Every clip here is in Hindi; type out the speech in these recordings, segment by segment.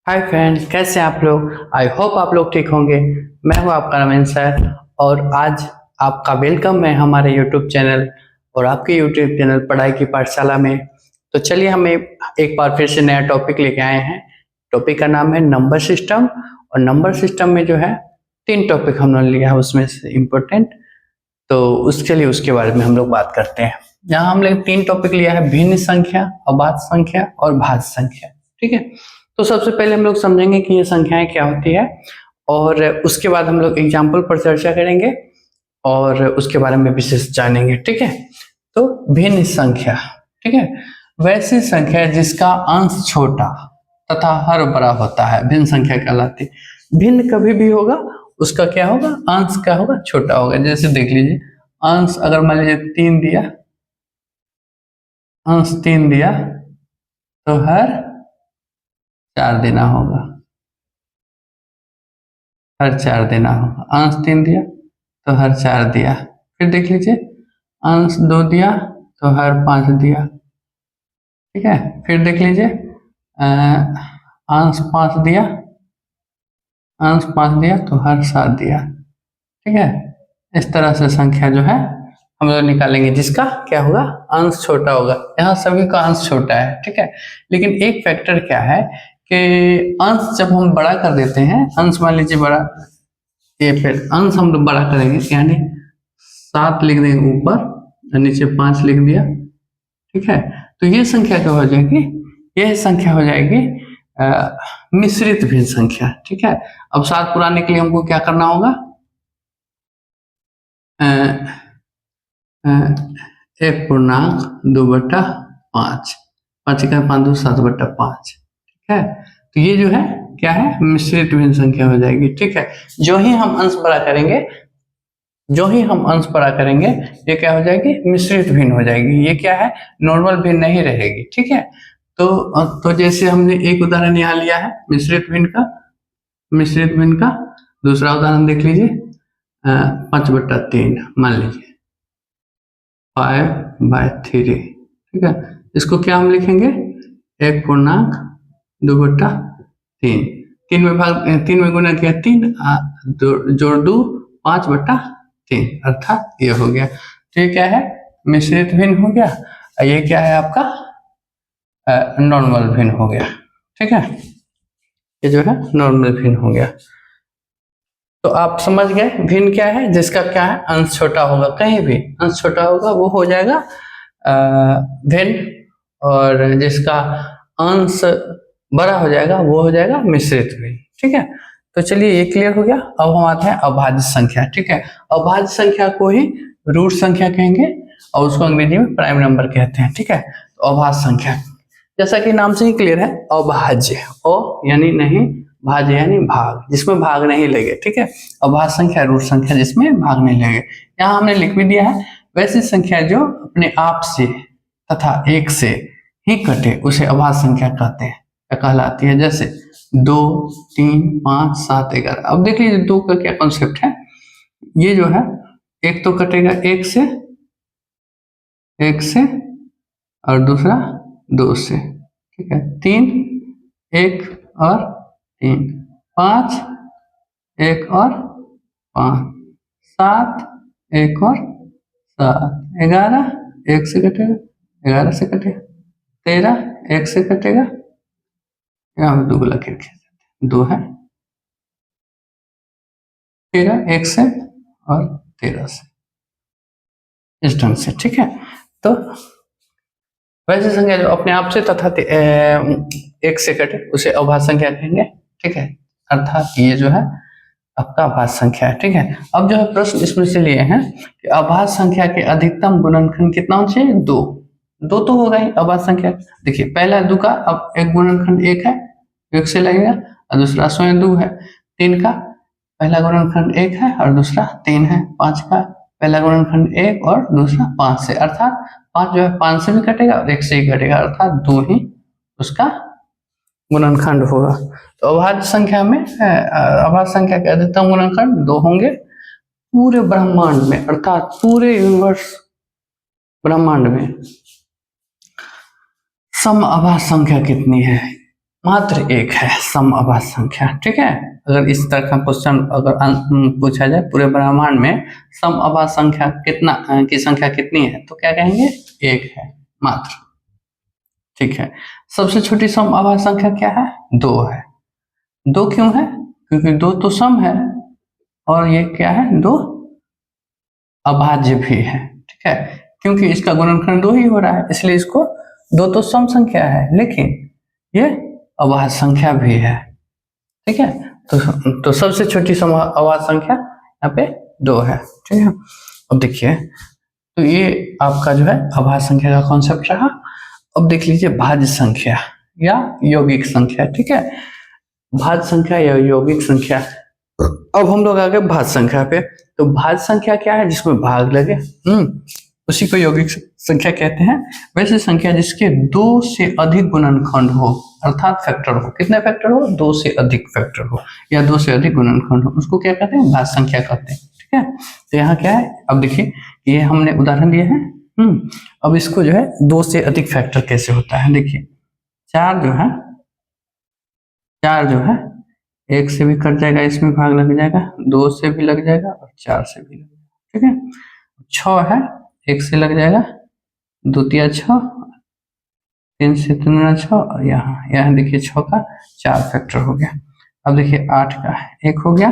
हाय फ्रेंड्स, कैसे हैं आप लोग। आई होप आप लोग ठीक होंगे। मैं हूं आपका रमेश सर और आज आपका वेलकम है हमारे यूट्यूब चैनल और आपके यूट्यूब चैनल पढ़ाई की पाठशाला में। तो चलिए हम एक बार फिर से नया टॉपिक लेके आए हैं। टॉपिक का नाम है नंबर सिस्टम। और नंबर सिस्टम में जो है 3 टॉपिक हमने लिया है उसमें से इम्पोर्टेंट। तो उसके लिए उसके बारे में हम लोग बात करते हैं। यहाँ हम लोग 3 टॉपिक लिया है, भिन्न संख्या, अभाज्य संख्या और भाज्य संख्या। ठीक है, तो सबसे पहले हम लोग समझेंगे कि ये संख्याएं क्या होती है और उसके बाद हम लोग एग्जाम्पल पर चर्चा करेंगे और उसके बारे में विशेष जानेंगे। ठीक है, तो भिन्न संख्या, ठीक है, वैसी संख्या जिसका अंश छोटा तथा हर बड़ा होता है भिन्न संख्या कहलाती है। भिन्न कभी भी होगा, उसका क्या होगा, अंश क्या होगा, छोटा होगा। जैसे देख लीजिए, अंश अगर मान लीजिए 3 दिया, अंश 3 दिया तो हर 4 देना होगा, हर 4 देना होगा। अंश 3 दिया तो हर 4 दिया। फिर देख लीजिए, अंश 2 दिया तो हर 5 दिया। ठीक है, फिर देख लीजिए, अंश 5 दिया, अंश 5 दिया तो हर 7 दिया। ठीक है, इस तरह से संख्या जो है हम लोग निकालेंगे जिसका क्या होगा, अंश छोटा होगा। यहाँ सभी का अंश छोटा है। ठीक है, लेकिन एक फैक्टर क्या है कि अंश जब हम बड़ा कर देते हैं, अंश मान लीजिए बड़ा, ये फिर अंश हम लोग बड़ा करेंगे, यानी 7 लिख देंगे ऊपर और नीचे 5 लिख दिया। ठीक है, तो ये संख्या क्या हो जाएगी, यह संख्या हो जाएगी मिश्रित भिन्न संख्या। ठीक है, अब 7 पुराने के लिए हमको क्या करना होगा, एक पूर्णांक 2/5, 5 का 5 2 7/5। ठीक है, तो ये जो है क्या है, मिश्रित भिन्न संख्या हो जाएगी। ठीक है, जो ही हम अंश बड़ा करेंगे, जो ही हम अंश बड़ा करेंगे, ये क्या हो जाएगी, मिश्रित भिन्न हो जाएगी। ये क्या है, नॉर्मल भिन्न नहीं रहेगी। ठीक है, तो जैसे हमने एक उदाहरण यहाँ लिया है मिश्रित भिन्न का, मिश्रित भिन्न का दूसरा उदाहरण देख लीजिए, 5/3 मान लीजिए, 5/3। ठीक है, इसको क्या हम लिखेंगे, एक पूर्णांक 2/3। 3 में गुना किया 3, जोड़ 2 5/3, अर्थात ये हो गया। तो ये क्या है, मिश्रित भिन्न हो गया और ये क्या है आपका, नॉर्मल भिन्न हो गया। ठीक है, ये जो है नॉर्मल भिन्न हो गया। तो आप समझ गए भिन्न क्या है, जिसका क्या है, अंश छोटा होगा। कहीं भी अंश छोटा होगा वो हो जाएगा भिन्न, और जिसका अंश बड़ा हो जाएगा वो हो जाएगा मिश्रित भिन्न। ठीक है, तो चलिए ये क्लियर हो गया। अब हम आते हैं अभाज्य संख्या। ठीक है, अभाज्य संख्या को ही रूट संख्या कहेंगे और उसको अंग्रेजी में प्राइम नंबर कहते हैं। ठीक है, तो अभाज्य संख्या जैसा कि नाम से ही क्लियर है, अभाज्य, अ यानी नहीं, भाज्य यानी भाग, जिसमें भाग नहीं लगे। ठीक है, अभाज्य संख्या रूट संख्या जिसमें भाग नहीं लगे। यहाँ हमने लिख भी दिया है, वैसी संख्या जो अपने आप से तथा 1 से ही कटे उसे अभाज्य संख्या कहते हैं, कहलाती है। जैसे 2 3 5 7 11। अब देख लीजिए 2 का क्या कॉन्सेप्ट है, ये जो है एक तो कटेगा 1 से, 1 से, और दूसरा 2 से। ठीक है, 3 1 और 3, 5 1 और 5, 7 1 और 7, 11 1 से कटेगा, 11 से कटेगा, 13 1 से कटेगा, यहाँ पे 2 लकीर खींच देते, 2 है, 13 1 से और 13 से, इस ढंग से। ठीक है, तो वैसे संख्या जो अपने आप से तथा 1 से कटे उसे अभाज्य संख्या कहेंगे। ठीक है, अर्थात ये जो है आपका अभाज्य संख्या है। ठीक है, अब जो है प्रश्न इसमें से लिए हैं कि अभाज्य संख्या के अधिकतम गुणनखंड कितना होना चाहिए, 2। 2 तो होगा ही अभाज्य संख्या। देखिए पहला 2 का अब एक गुणनखंड 1 है, 1 से लगेगा, और दूसरा स्वयं 2 है। 3 का पहला गुणनखंड 1 है और दूसरा 3 है। 5 का पहला गुणनखंड 1 और दूसरा 5 से, अर्थात 5 जो है 5 से भी कटेगा और 1 से ही कटेगा, अर्थात 2 ही उसका गुणनखंड होगा। तो अभाज्य संख्या में अभाज्य संख्या के अधिकतम गुणनखंड 2 होंगे पूरे ब्रह्मांड में, अर्थात पूरे यूनिवर्स ब्रह्मांड में। सम अभाज्य संख्या कितनी है, मात्र एक है सम अभाज्य संख्या। ठीक है, अगर इस तरह का क्वेश्चन अगर पूछा जाए पूरे ब्रह्मांड में सम अभाज्य संख्या कितना की संख्या कितनी है, तो क्या कहेंगे, एक है मात्र। ठीक है, सबसे छोटी सम अभाज्य संख्या क्या है, 2 है। 2 क्यों है, क्योंकि 2 तो सम है और ये क्या है, 2 अभाज्य भी है। ठीक है, क्योंकि इसका गुणनखंड 2 ही हो रहा है, इसलिए इसको 2 तो सम संख्या है लेकिन ये अभाज्य संख्या भी है। ठीक है, तो सबसे छोटी सम अभाज्य संख्या यहाँ पे 2 है। ठीक है, अब देखिए, तो ये आपका जो है अभाज्य संख्या का कॉन्सेप्ट रहा। अब देख लीजिए भाज्य संख्या या यौगिक संख्या। ठीक है, भाज्य संख्या या यौगिक संख्या। अब हम लोग आ गए भाज्य संख्या पे। तो भाज्य संख्या क्या है, जिसमें भाग लगे, उसी को यौगिक संख्या कहते हैं। वैसे संख्या जिसके 2 से अधिक गुणनखंड हो, अर्थात फैक्टर हो। कितने फैक्टर हो, 2 से अधिक फैक्टर हो या 2 से अधिक गुणनखंड हो, उसको क्या कहते हैं, भाज्य संख्या कहते हैं। ठीक है, तो यहाँ क्या है, अब देखिए ये हमने उदाहरण दिया है। अब इसको जो है 2 से अधिक फैक्टर कैसे होता है, देखिए 4 जो है 1 से भी कट जाएगा, इसमें भाग लग जाएगा, 2 से भी लग जाएगा और 4 से भी लग जाएगा। ठीक है, 6 है, 1 से लग जाएगा, 2 तिया 6, 3 से 3 6 और यहाँ देखिए 6 का 4 फैक्टर हो गया। अब देखिए 8 का 1 हो गया,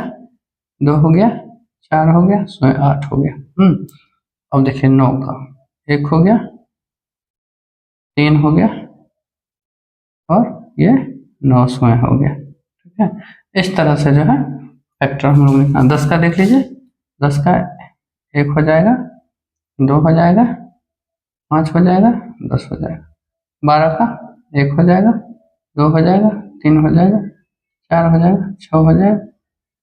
2 हो गया, 4 हो गया, 8 हो गया। अब देखिए 9 का 1 हो गया, 3 हो गया और ये 9 हो गया। ठीक है, इस तरह से जो है फैक्टर हम लोग लिखना। 10 का देख लीजिए, 10 का 1 हो जाएगा, 2 हो जाएगा, 5 हो जाएगा, 10 हो जाएगा। 12 का 1 हो जाएगा, 2 हो जाएगा, 3 हो जाएगा, 4 हो जाएगा, 6 हो जाएगा,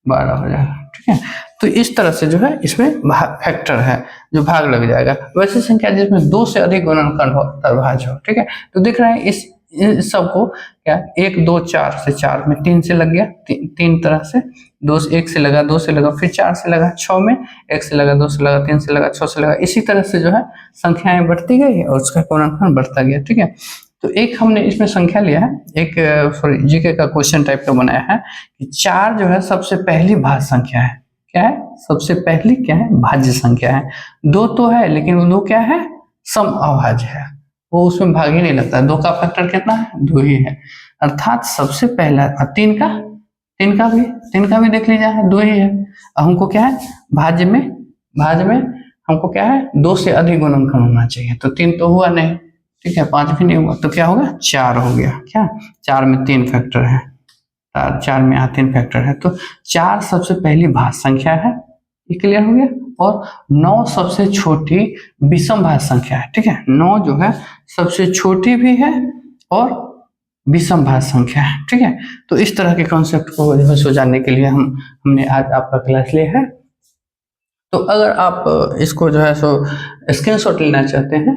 12 हो जाएगा। ठीक है, तो इस तरह से जो है इसमें फैक्टर है जो भाग लग जाएगा। वैसे संख्या जिसमें 2 से अधिक गुणनखंड हो तब भाज्य हो। ठीक है, तो दिख रहा है इस सबको क्या, 1 2 4 से 4 में 3 से लग गया, 3 तरह से, 2 से 1 से लगा, 2 से लगा, फिर 4 से लगा, 6 में 1 से लगा, 2 से लगा, 3 से लगा, 6 से लगा। इसी तरह से जो है संख्याएं बढ़ती गई और उसका गुणनखंड बढ़ता गया। ठीक है, तो एक हमने इसमें संख्या लिया है, एक सॉरी जीके का क्वेश्चन टाइप का बनाया है कि 4 जो है सबसे पहली भाज्य संख्या है। क्या है, सबसे पहली क्या है, भाज्य संख्या है। 2 तो है लेकिन वो 2 क्या है, सम अभाज्य है, वो उसमें भाग ही नहीं लगता। 2 का फैक्टर कितना है, 2 ही है, अर्थात सबसे पहला। 3 का भी देख लीजिए 2 ही है। हमको क्या है, भाज्य में हमको क्या है, 2 से अधिक गुणनखंड होना चाहिए, तो 3 तो हुआ नहीं। ठीक है, 5 भी नहीं हुआ, तो क्या होगा, 4 हो गया। क्या, 4 में 3 फैक्टर है, 4 में यहाँ 3 फैक्टर है, तो 4 सबसे पहली भाज्य संख्या है, ये क्लियर हो गया। और 9 सबसे छोटी विषम भाज्य संख्या है। ठीक है, 9 जो है सबसे छोटी भी है और विषम भाज्य संख्या है। ठीक है, तो इस तरह के कॉन्सेप्ट को जो है समझाने के लिए हमने आज आपका क्लास लिया है। तो अगर आप इसको जो है सो स्क्रीनशॉट लेना चाहते हैं,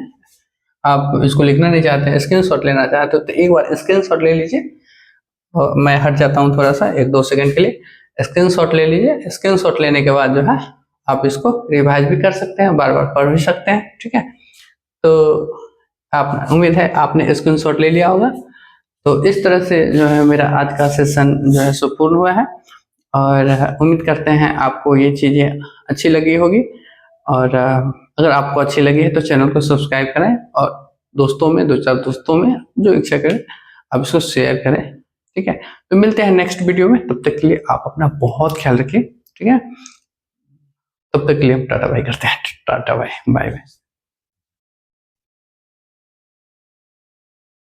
आप इसको लिखना नहीं चाहते हैं, स्क्रीनशॉट लेना चाहते हो, तो एक बार स्क्रीनशॉट ले लीजिए। और मैं हट जाता हूँ थोड़ा सा 1-2 सेकंड के लिए, स्क्रीनशॉट ले लीजिए। स्क्रीनशॉट लेने के बाद जो है आप इसको रिवाइज भी कर सकते हैं, बार बार पढ़ भी सकते हैं। ठीक है, तो आप, उम्मीद है आपने स्क्रीनशॉट ले लिया होगा। तो इस तरह से जो है मेरा आज का सेशन जो है सो पूर्ण हुआ है और उम्मीद करते हैं आपको ये चीज़ें अच्छी लगी होगी। और अगर आपको अच्छी लगी है तो चैनल को सब्सक्राइब करें और दोस्तों में, 2-4 दोस्तों में जो इच्छा करें आप इसको शेयर करें। ठीक है, तो मिलते हैं नेक्स्ट वीडियो में, तब तक के लिए आप अपना बहुत ख्याल रखिए। ठीक है, तब तक के लिए हम टाटा बाय करते हैं। Tata bye, bye bye.